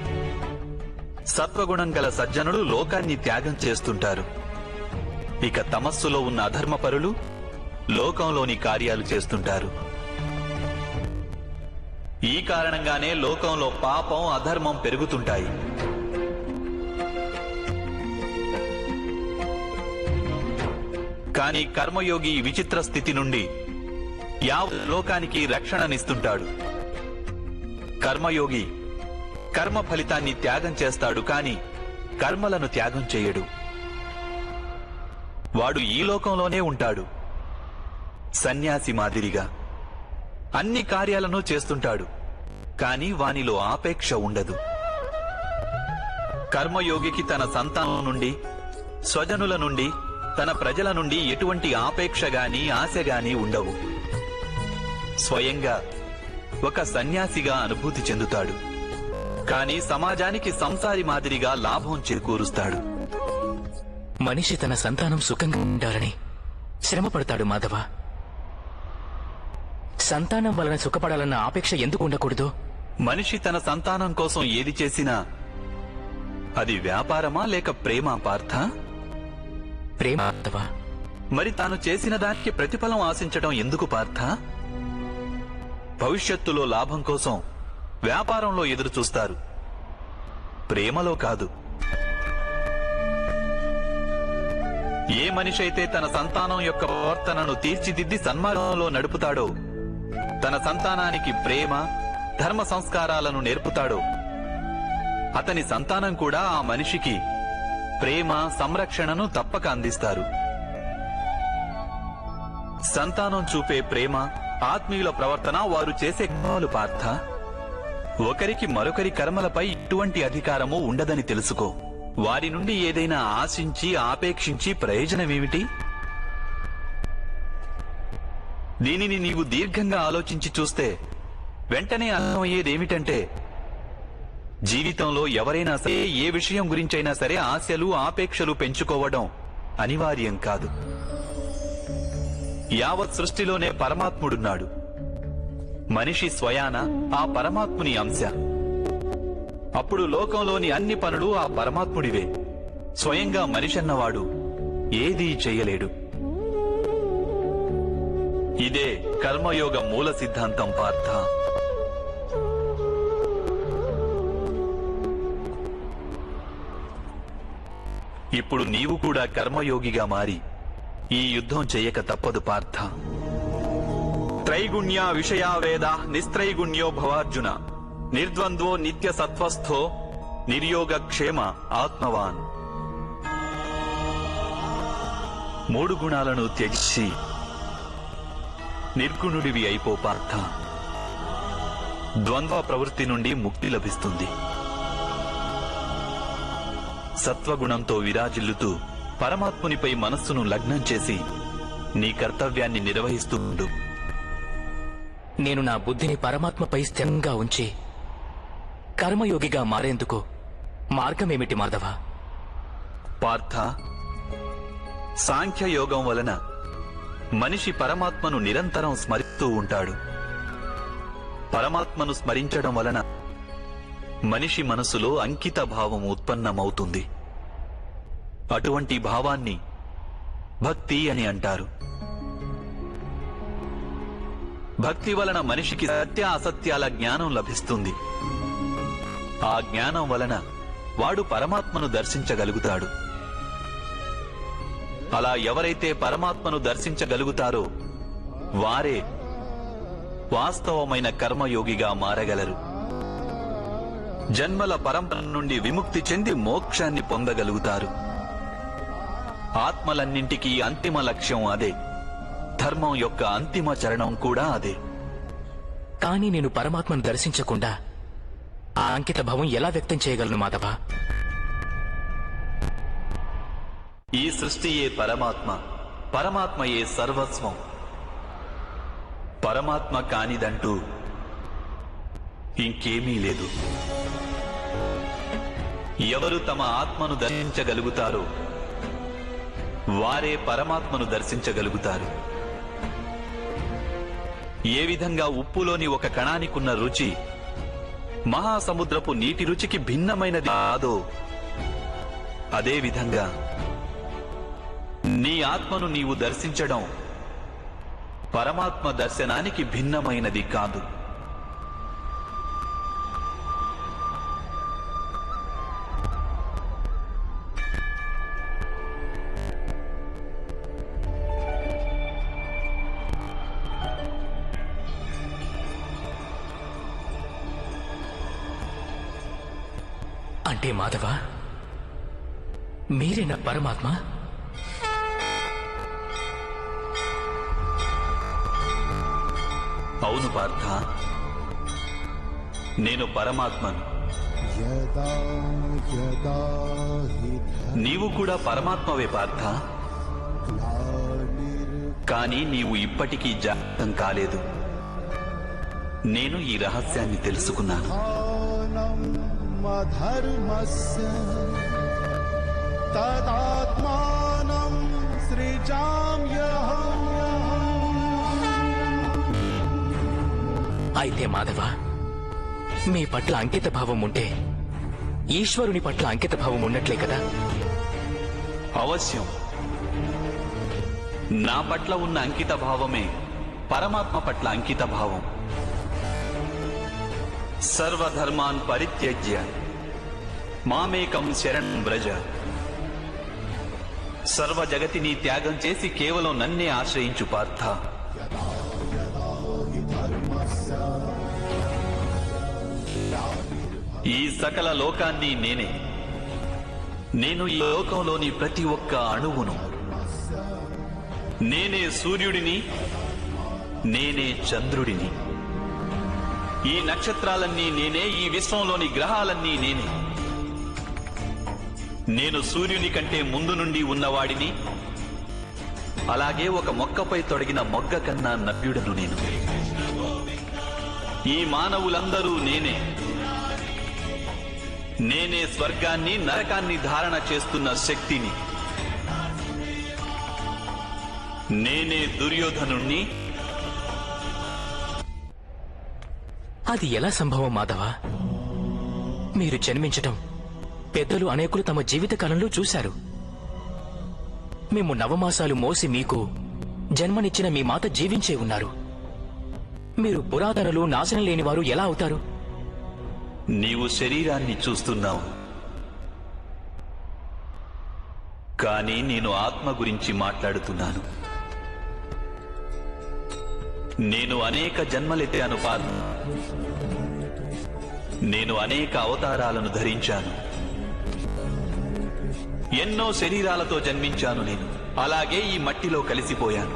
సత్వగుణం గల సజ్జనులు లోకాన్ని త్యాగం చేస్తుంటారు. ఇక తమస్సులో ఉన్న అధర్మపరులు లోకంలోని కార్యాలు చేస్తుంటారు. ఈ కారణంగానే లోకంలో పాపం అధర్మం పెరుగుతుంటాయి. కానీ కర్మయోగి విచిత్ర స్థితి నుండి యావత్ లోకానికి రక్షణనిస్తుంటాడు. కర్మయోగి కర్మ ఫలితాన్ని త్యాగం చేస్తాడు, కానీ కర్మలను త్యాగం చేయడు. వాడు ఈ లోకంలోనే ఉంటాడు. సన్యాసి మాదిరిగా అన్ని కార్యాలను చేస్తుంటాడు, కానీ వానిలో ఆపేక్ష ఉండదు. కర్మయోగికి తన సంతానం నుండి, స్వజనుల నుండి, తన ప్రజల నుండి ఎటువంటి ఆపేక్ష గాని ఆశ గాని ఉండవు. స్వయంగా ఒక సన్యాసిగా అనుభూతి చెందుతాడు, కానీ సమాజానికి సంసారి మాదిరిగా లాభం చేకూరుస్తాడు. మనిషి తన సంతానం సుఖంగా ఉండాలని శ్రమ పడతాడు మాధవ. సంతానం వలన సుఖపడాలన్న ఆపేక్ష ఎందుకు ఉండకూడదు? మనిషి తన సంతానం కోసం ఏది చేసినా అది వ్యాపారమా లేక ప్రేమ పార్థ? ప్రేమ మాధవ. మరి తాను చేసిన దానికి ప్రతిఫలం ఆశించడం ఎందుకు పార్థ? భవిష్యత్తులో లాభం కోసం వ్యాపారంలో ఎదురు చూస్తారు, ప్రేమలో కాదు. ఏ మనిషి అయితే తన సంతానం యొక్క ప్రవర్తనను తీర్చిదిద్ది సన్మార్గంలో నడుపుతాడో, తన సంతానానికి ప్రేమ ధర్మ సంస్కారాలను నేర్పుతాడో, అతని సంతానం కూడా ఆ మనిషికి ప్రేమ సంరక్షణను తప్పక అందిస్తారు. సంతానం చూపే ప్రేమ, ఆత్మీయుల ప్రవర్తన వారు చేసే కర్మలు పార్థ. ఒకరికి మరొకరి కర్మలపై ఇటువంటి అధికారము ఉండదని తెలుసుకో. వారి నుండి ఏదైనా ఆశించి ఆపేక్షించి ప్రయోజనమేమిటి? దీనిని నీవు దీర్ఘంగా ఆలోచించి చూస్తే వెంటనే అర్థమయ్యేదేమిటంటే, జీవితంలో ఎవరైనా సరే ఏ విషయం గురించైనా సరే ఆశలు ఆపేక్షలు పెంచుకోవడం అనివార్యం కాదు. యావత్ సృష్టిలోనే పరమాత్ముడున్నాడు. మనిషి స్వయాన ఆ పరమాత్ముని అంశ. అప్పుడు లోకంలోని అన్ని పనులు ఆ పరమాత్ముడివే. స్వయంగా మనిషి అన్నవాడు ఏదీ చెయ్యలేడు. ఇదే కర్మయోగ మూల సిద్ధాంతం పార్థ. ఇప్పుడు నీవు కూడా కర్మయోగిగా మారి ఈ యుద్ధం చెయ్యక తప్పదు పార్థ. త్రైగుణ్య విషయా వేద నిస్త్రైగుణ్యో భవార్జున నిర్ద్వంద్వో నిత్య సత్వస్థో నిర్యోగ క్షేమ ఆత్మవాన్. 3 గుణాలను త్యజించి నిర్గుణుడివి అయిపో పార్థ. ద్వంద్వ ప్రవృత్తి నుండి ముక్తి లభిస్తుంది. సత్వగుణంతో విరాజిల్లుతూ పరమాత్మునిపై మనస్సును లగ్నం చేసి నీ కర్తవ్యాన్ని నిర్వహిస్తుండు. నేను నా బుద్ధిని పరమాత్మపై స్థిరంగా ఉంచి కర్మయోగిగా మారేందుకు మార్గమేమిటి మాధవ? పార్థ, సాంఖ్యయోగం వలన మనిషి పరమాత్మను నిరంతరం స్మరిస్తూ ఉంటాడు. పరమాత్మను స్మరించడం వలన మనిషి మనసులో అంకిత భావం ఉత్పన్నమవుతుంది. అటువంటి భావాన్ని భక్తి అని అంటారు. భక్తి వలన మనిషికి సత్య అసత్యాల జ్ఞానం లభిస్తుంది. ఆ జ్ఞానం వలన వాడు పరమాత్మను దర్శించగలుగుతాడు. అలా ఎవరైతే పరమాత్మను దర్శించగలుగుతారో వారే వాస్తవమైన కర్మయోగిగా మారగలరు. జన్మల పరంపర నుండి విముక్తి చెంది మోక్షాన్ని పొందగలుగుతారు. ఆత్మలన్నింటికీ అంతిమ లక్ష్యం అదే. ధర్మం యొక్క అంతిమ చరణం కూడా అదే. కానీ నేను పరమాత్మను దర్శించకుండా ఆ అంకిత భావం ఎలా వ్యక్తం చేయగలను మాధవ? ఈ సృష్టియే పరమాత్మ, పరమాత్మయే సర్వస్వం. పరమాత్మ కానిదంటూ ఇంకేమీ లేదు. ఎవరు తమ ఆత్మను దర్శించగలుగుతారో వారే పరమాత్మను దర్శించగలుగుతారు. ఏ విధంగా ఉప్పులోని ఒక కణానికున్న రుచి మహాసముద్రపు నీటి రుచికి భిన్నమైనది కాదో, అదేవిధంగా నీ ఆత్మను నీవు దర్శించడం పరమాత్మ దర్శనానికి భిన్నమైనది కాదు. అంటే మాధవ, మీరేనా పరమాత్మ? అవును పార్థ, నేను పరమాత్మను. నీవు కూడా పరమాత్మవే పార్థ. కానీ నీవు ఇప్పటికీ జాగ్రత్తం కాలేదు. నేను ఈ రహస్యాన్ని తెలుసుకున్నాను. ధర్మస్య తదాత్మానం సృజామ్యహం. అయితే మాధవ, మీ పట్ల అంకిత భావం ఉంటే ఈశ్వరుని పట్ల అంకిత భావం ఉన్నట్లే కదా? అవశ్యం. నా పట్ల ఉన్న అంకిత భావమే పరమాత్మ పట్ల అంకిత భావం. సర్వధర్మాన్ పరిత్యజ్య మామేకం శరణం వ్రజ. సర్వ జగతిని త్యాగం చేసి కేవలం నన్నే ఆశ్రయించు పార్థ. ఈ సకల లోకాన్ని నేనే. నేను ఈ లోకంలోని ప్రతి ఒక్క అణువును. నేనే సూర్యుడిని, నేనే చంద్రుడిని. ఈ నక్షత్రాలన్నీ నేనే, ఈ విశ్వంలోని గ్రహాలన్నీ నేనే. నేను సూర్యుని కంటే ముందు నుండి ఉన్నవాడిని. అలాగే ఒక మొక్కపై తొడిగిన మొగ్గ కన్నా నవ్యుడను నేను. ఈ మానవులందరూ నేనే. నేనే స్వర్గాన్ని నరకాన్ని ధారణ చేస్తున్న శక్తిని. నేనే దుర్యోధనుణ్ణి. అది ఎలా సంభవం మాధవ? మీరు జన్మించటం పెద్దలు అనేకులు తమ జీవితకాలంలో చూశారు. మేము నవమాసాలు మోసి మీకు జన్మనిచ్చిన మీ మాత జీవించే ఉన్నారు. మీరు పురాతనలు, నాశనం లేనివారు ఎలా అవుతారు? నీవు శరీరాన్ని చూస్తున్నావు, కానీ నేను ఆత్మ గురించి మాట్లాడుతున్నాను. నేను అనేక జన్మలెత్తాను పార్థ. నేను అనేక అవతారాలను ధరించాను. ఎన్నో శరీరాలతో జన్మించాను నేను. అలాగే ఈ మట్టిలో కలిసిపోయాను.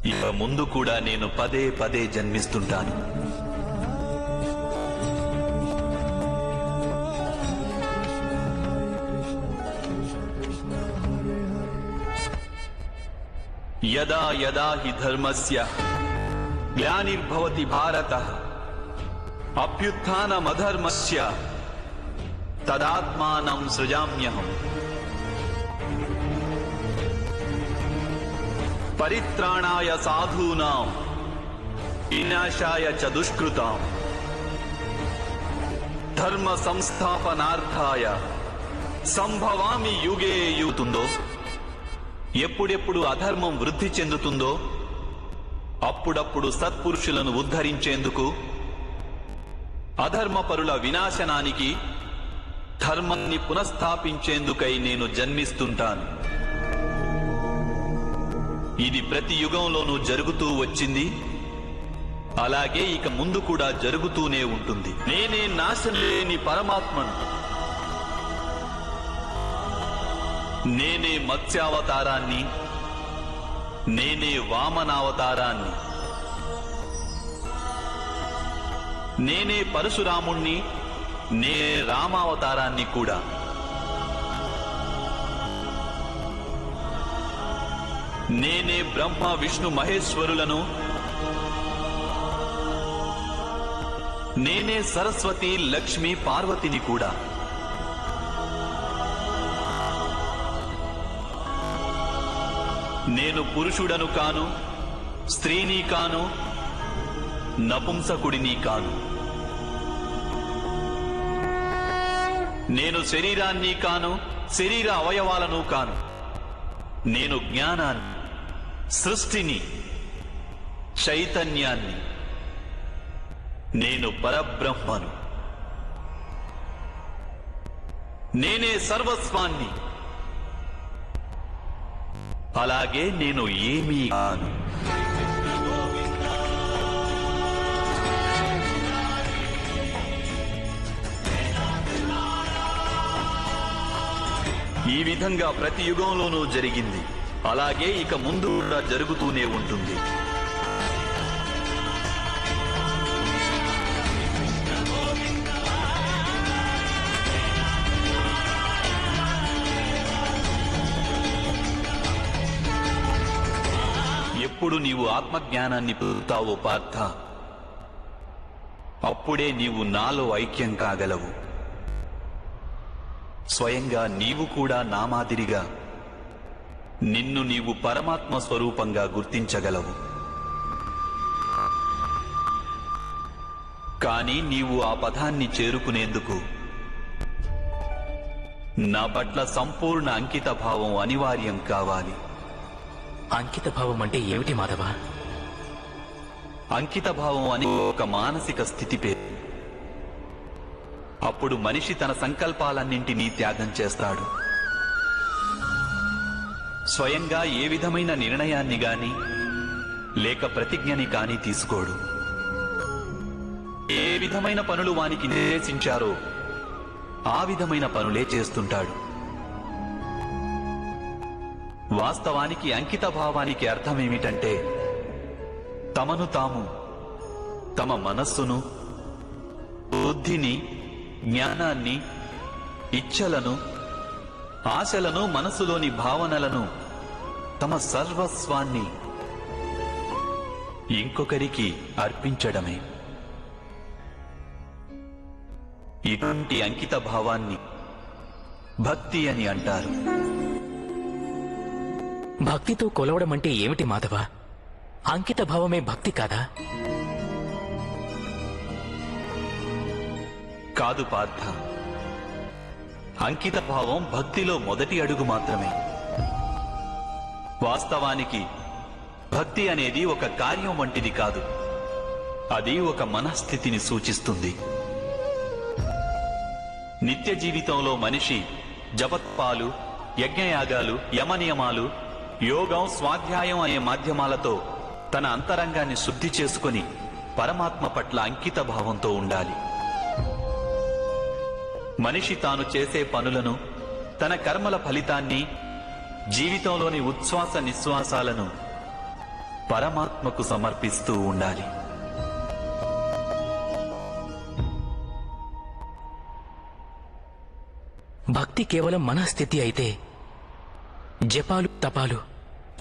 ఇక ముందు కూడా నేను పదే పదే జన్మిస్తుంటాను. యదా యదా హి ధర్మస్య గ్లానిర్భవతి భారతః అభ్యుత్థానమధర్మస్య తదాత్మానం సృజామ్యహం పరిత్రాణాయ సాధూనాం వినాశాయ చ దుష్కృతాం ధర్మ సంస్థాపనార్థాయ సంభవామి యుగే యూతుందో, ఎప్పుడెప్పుడు అధర్మం వృద్ధి చెందుతుందో అప్పుడప్పుడు సత్పురుషులను ఉద్ధరించేందుకు, అధర్మపరుల వినాశనానికి, ధర్మాన్ని పునఃస్థాపించేందుకై నేను జన్మిస్తుంటాను. ఇది ప్రతి యుగంలోనూ జరుగుతూ వచ్చింది, అలాగే ఇక ముందు కూడా జరుగుతూనే ఉంటుంది. నేనే నాశనం లేని పరమాత్మను. నేనే మత్స్యావతారాన్ని, నేనే వామనావతారాన్ని, నేనే పరశురాముణ్ణి, నేనే రామావతారాన్ని కూడా. నేనే బ్రహ్మ విష్ణు మహేశ్వరులను, నేనే సరస్వతి లక్ష్మి పార్వతిని కూడా. నేను పురుషుడను కాను, స్త్రీని కాను, నపుంసకుడిని కాను. నేను శరీరాన్ని కాను, శరీర అవయవాలను కాను. నేను జ్ఞానాన్ని, సృష్టిని, చైతన్యాన్ని. నేను పరబ్రహ్మను. నేనే సర్వస్వాన్ని. అలాగే నేను ఏమీ కాను. ఈ విధంగా ప్రతి యుగంలోనూ జరిగింది, అలాగే ఇక ముందు కూడా జరుగుతూనే ఉంటుంది. ఎప్పుడు నీవు ఆత్మజ్ఞానాన్ని పొందుతావో పార్థ, అప్పుడే నీవు నాలో ఐక్యం కాగలవు. స్వయంగా నీవు కూడా నా మాదిరిగా నిన్ను నీవు పరమాత్మ స్వరూపంగా గుర్తించగలవు. కానీ నీవు ఆ పదాన్ని చేరుకునేందుకు నా పట్ల సంపూర్ణ అంకిత భావం అనివార్యం కావాలి. అంకిత భావం అంటే ఏమిటి మాధవ? అంకిత భావం అని ఒక మానసిక స్థితి పేరు. అప్పుడు మనిషి తన సంకల్పాలన్నింటినీ త్యాగం చేస్తాడు. స్వయంగా ఏ విధమైన నిర్ణయాన్ని గాని లేక ప్రతిజ్ఞని కాని తీసుకోడు. ఏ విధమైన పనులు వానికి నిర్దేశించారో ఆ విధమైన పనులే చేస్తుంటాడు. వాస్తవానికి అంకిత భావానికి అర్థమేమిటంటే, తమను తాము, తమ మనస్సును, బుద్ధిని, జ్ఞానాన్ని, ఇచ్ఛలను, ఆశలను, మనసులోని భావనలను, తమ సర్వస్వాన్ని ఇంకొకరికి అర్పించడమే. ఇటువంటి అంకిత భావాన్ని భక్తి అని అంటారు. భక్తితో కొలవడం అంటే ఏమిటి మాధవ? అంకిత భావమే భక్తి కాదా? కాదు పార్థ, అంకిత భావం భక్తిలో మొదటి అడుగు మాత్రమే. వాస్తవానికి భక్తి అనేది ఒక కార్యం వంటిది కాదు, అది ఒక మనస్థితిని సూచిస్తుంది. నిత్య జీవితంలో మనిషి జపత్పాలు, యజ్ఞయాగాలు, యమనియమాలు, యోగం, స్వాధ్యాయం అనే మాధ్యమాలతో తన అంతరంగాన్ని శుద్ధి చేసుకుని పరమాత్మ పట్ల అంకిత భావంతో ఉండాలి. మనిషి తాను చేసే పనులను, తన కర్మల ఫలితాన్ని, జీవితంలోని ఉచ్ఛ్వాస నిశ్వాసాలను పరమాత్మకు సమర్పిస్తూ ఉండాలి. భక్తి కేవలం మనస్థితి అయితే జపాలు, తపాలు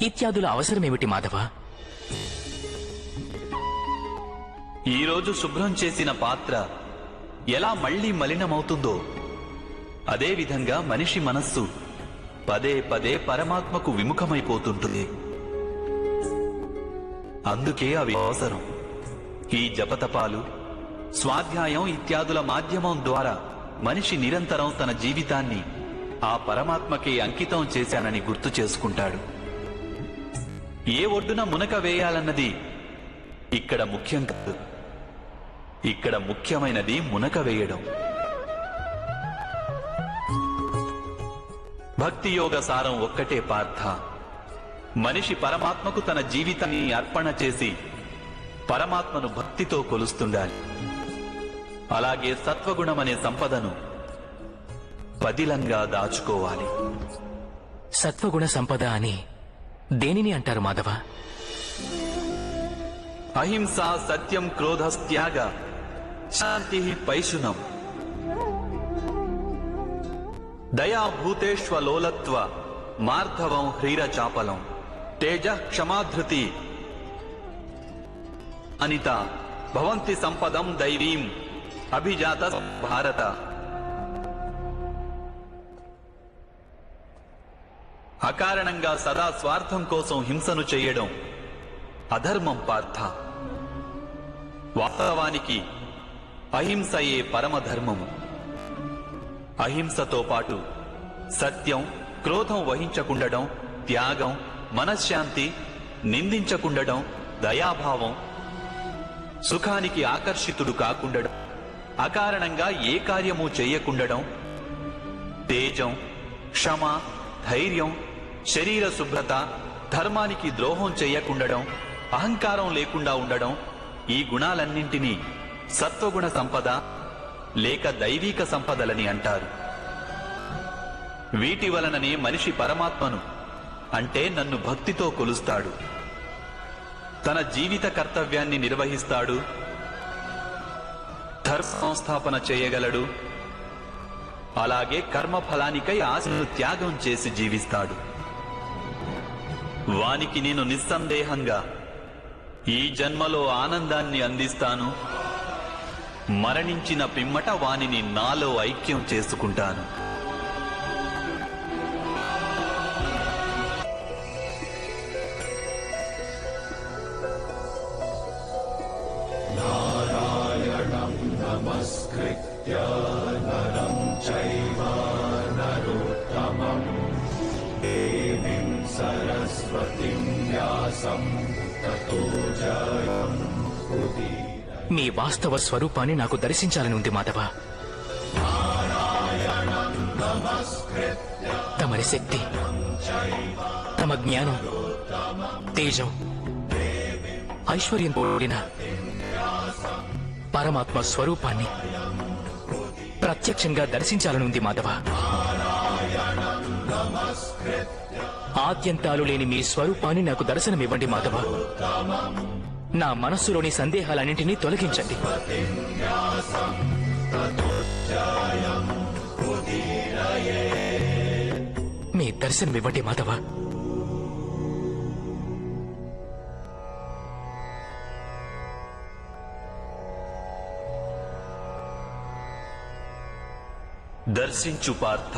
ఇత్యాదుల అవసరమేమిటి మాధవ? ఈరోజు శుభ్రం చేసిన పాత్ర ఎలా మళ్లీ మలినమవుతుందో అదేవిధంగా మనిషి మనస్సు పదే పదే పరమాత్మకు విముఖమైపోతుంటుంది. అందుకే అవి అవసరం. ఈ జపతపాలు, స్వాధ్యాయం ఇత్యాదుల మాధ్యమం ద్వారా మనిషి నిరంతరం తన జీవితాన్ని ఆ పరమాత్మకే అంకితం చేశానని గుర్తు చేసుకుంటాడు. ఏ ఒడ్డున మునక వేయాలన్నది ఇక్కడ ముఖ్యం కాదు. ఇక్కడ ముఖ్యమైనది మునక వేయడం. భక్తి యోగ సారం ఒక్కటే పార్థ. మనిషి పరమాత్మకు తన జీవితాన్ని అర్పణ చేసి పరమాత్మను భక్తితో కొలుస్తుండాలి. అలాగే సత్వగుణమనే సంపదను పదిలంగా దాచుకోవాలి. సత్వగుణ సంపద అని దేనిని అంటారు మాధవ? అహింస, సత్యం, క్రోధస్త్యాగ, శాంతి, పైశునం, దయా, భూతేష్వలోలత్వ, మార్ధవం, హ్రీరచాపలం, తేజ, క్షమాధృతి, అనిత భవంతి సంపదం దైవీం అభిజాత భారత. అకారణంగా సదా స్వార్థం కోసం హింసను చేయడం అధర్మం పార్థ. వాస్తవానికి అహింసయే పరమధర్మము. అహింసతో పాటు సత్యం, క్రోధం వహించకుండడం, త్యాగం, మనశ్శాంతి, నిందించకుండడం, దయాభావం, సుఖానికి ఆకర్షితుడు కాకుండడం, అకారణంగా ఏ కార్యము చెయ్యకుండడం, తేజం, క్షమ, ధైర్యం, శరీర శుభ్రత, ధర్మానికి ద్రోహం చెయ్యకుండడం, అహంకారం లేకుండా ఉండడం, ఈ గుణాలన్నింటినీ సత్వగుణ సంపద లేక దైవీక సంపదలని అంటారు. వీటి వలననే మనిషి పరమాత్మను అంటే నన్ను భక్తితో కొలుస్తాడు. తన జీవిత కర్తవ్యాన్ని నిర్వహిస్తాడు, ధర్మ సంస్థాపన చేయగలడు. అలాగే కర్మఫలానికై ఆశను త్యాగం చేసి జీవిస్తాడు. వానికి నేను నిస్సందేహంగా ఈ జన్మలో ఆనందాన్ని అందిస్తాను. మరణించిన పిమ్మట వానిని నాలో ఐక్యం చేసుకుంటాను. మీ వాస్తవ స్వరూపాన్ని నాకు దర్శించాలని ఉంది మాధవ. తమరి శక్తి, తమ జ్ఞానం, తేజం, ఐశ్వర్యం కూడిన పరమాత్మ స్వరూపాన్ని ప్రత్యక్షంగా దర్శించాలని ఉంది మాధవ. ఆద్యంతాలు లేని మీ స్వరూపాన్ని నాకు దర్శనమివ్వండి మాధవ. నా మనస్సులోని సందేహాలన్నింటినీ తొలగించండి. మీ దర్శనమివ్వండి మాధవ. దర్శించు పార్థ.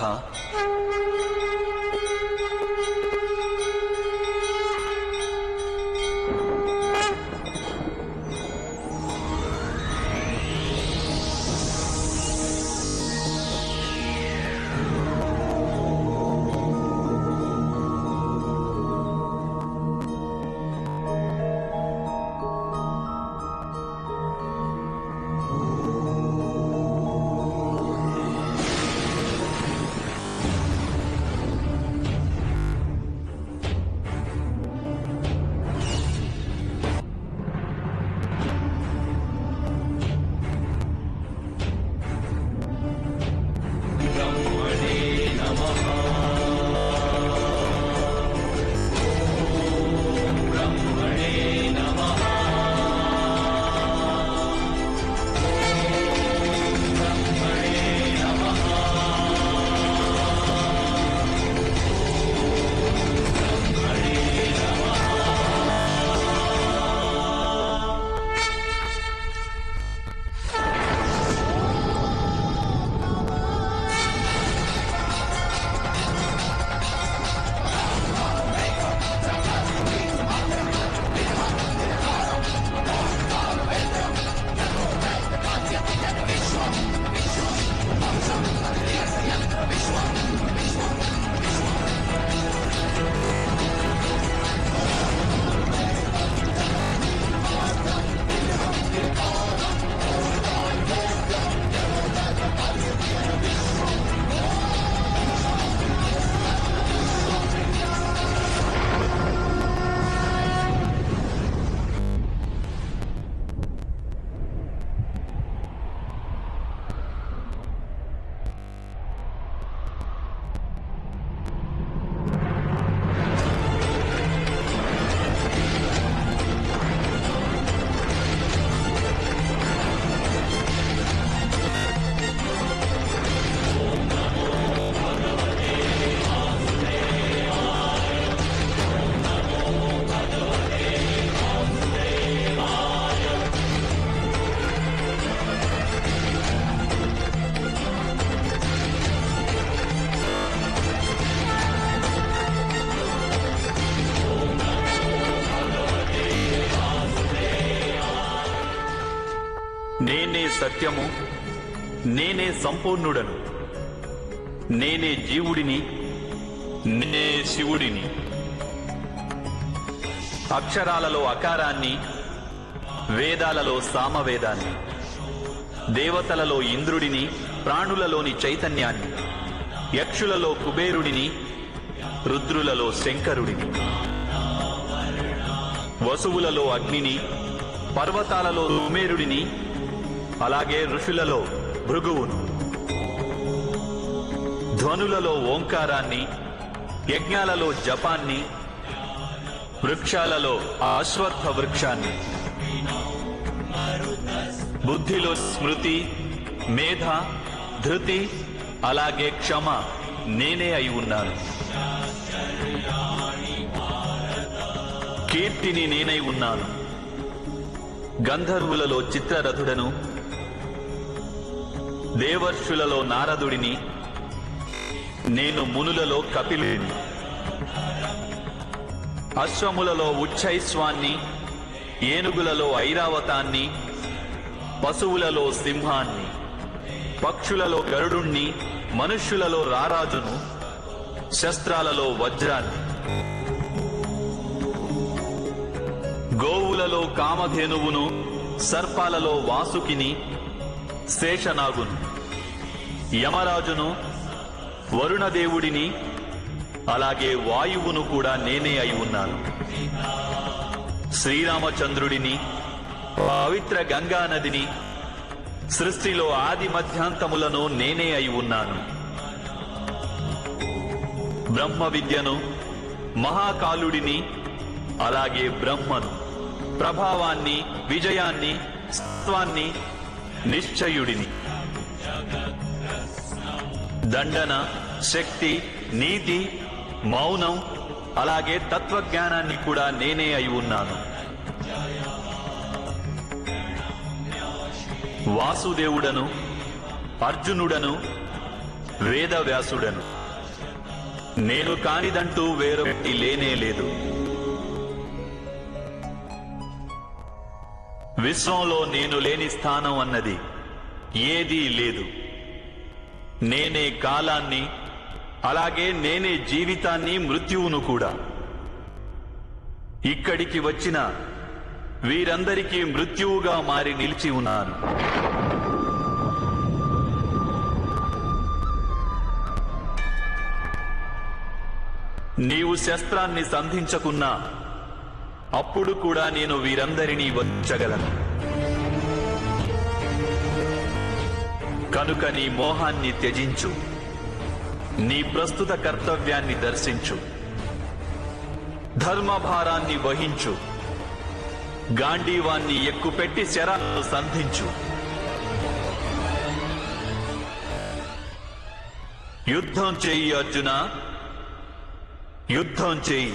నేనే సత్యము, నేనే సంపూర్ణుడను, నేనే జీవుడిని, నేనే శివుడిని. అక్షరాలలో అకారాన్ని, వేదాలలో సామవేదాన్ని, దేవతలలో ఇంద్రుడిని, ప్రాణులలోని చైతన్యాన్ని, యక్షులలో కుబేరుడిని, రుద్రులలో శంకరుడిని, వసువులలో అగ్నిని, పర్వతాలలో కుమేరుడిని, అలాగే ఋషులలో భృగువును, ధ్వనులలో ఓంకారాన్ని, యజ్ఞాలలో జపాన్ని, వృక్షాలలో అశ్వత్థ వృక్షాన్ని, బుద్ధిలో స్మృతి, మేధ, ధృతి, అలాగే క్షమ నేనే అయి ఉన్నాను. కీర్తిని నేనై ఉన్నాను. గంధర్వులలో చిత్రరథుడను, దేవర్షులలో నారదుడిని, నేను మునులలో కపిలుడిని. అశ్వములలో ఉచ్చైశ్వాన్ని, ఏనుగులలో ఐరావతాన్ని, పశువులలో సింహాన్ని, పక్షులలో గరుడుణ్ణి, మనుష్యులలో రారాజును, శస్త్రాలలో వజ్రాన్ని, గోవులలో కామధేనువును, సర్పాలలో వాసుకిని, శేషనాగును, యమరాజును, వరుణదేవుడిని, అలాగే వాయువును కూడా నేనే అయి ఉన్నాను. శ్రీరామచంద్రుడిని, పవిత్ర గంగా నదిని, సృష్టిలో ఆది మధ్యాంతములను నేనే అయి ఉన్నాను. బ్రహ్మ విద్యను, మహాకాలుడిని, అలాగే బ్రహ్మను, ప్రభావాన్ని, విజయాన్ని, సత్వాన్ని, నిశ్చయుడిని, దండన, శక్తి, నీతి, మౌనం, అలాగే తత్వజ్ఞానాన్ని కూడా నేనే అయి ఉన్నాను. వాసుదేవుడను, అర్జునుడను, వేదవ్యాసుడను, నేను కానిదంటూ వేరొకటి లేనే లేదు. విశ్వంలో నేను లేని స్థానం అన్నది ఏదీ లేదు. నేనే కాలాన్ని, అలాగే నేనే జీవితాన్ని, మృత్యువును కూడా. ఇక్కడికి వచ్చిన వీరందరికీ మృత్యువుగా మారి నిలిచి ఉన్నాను. నీవు శస్త్రాన్ని సంధించకున్నా అప్పుడు కూడా నేను వీరందరినీ వచ్చగలను. కనుక నీ మోహాన్ని త్యజించు, నీ ప్రస్తుత కర్తవ్యాన్ని దర్శించు, ధర్మభారాన్ని వహించు, గాంధీవాన్ని ఎక్కుపెట్టి శరాలను సంధించు. యుద్ధం చెయ్యి అర్జున, యుద్ధం చెయ్యి.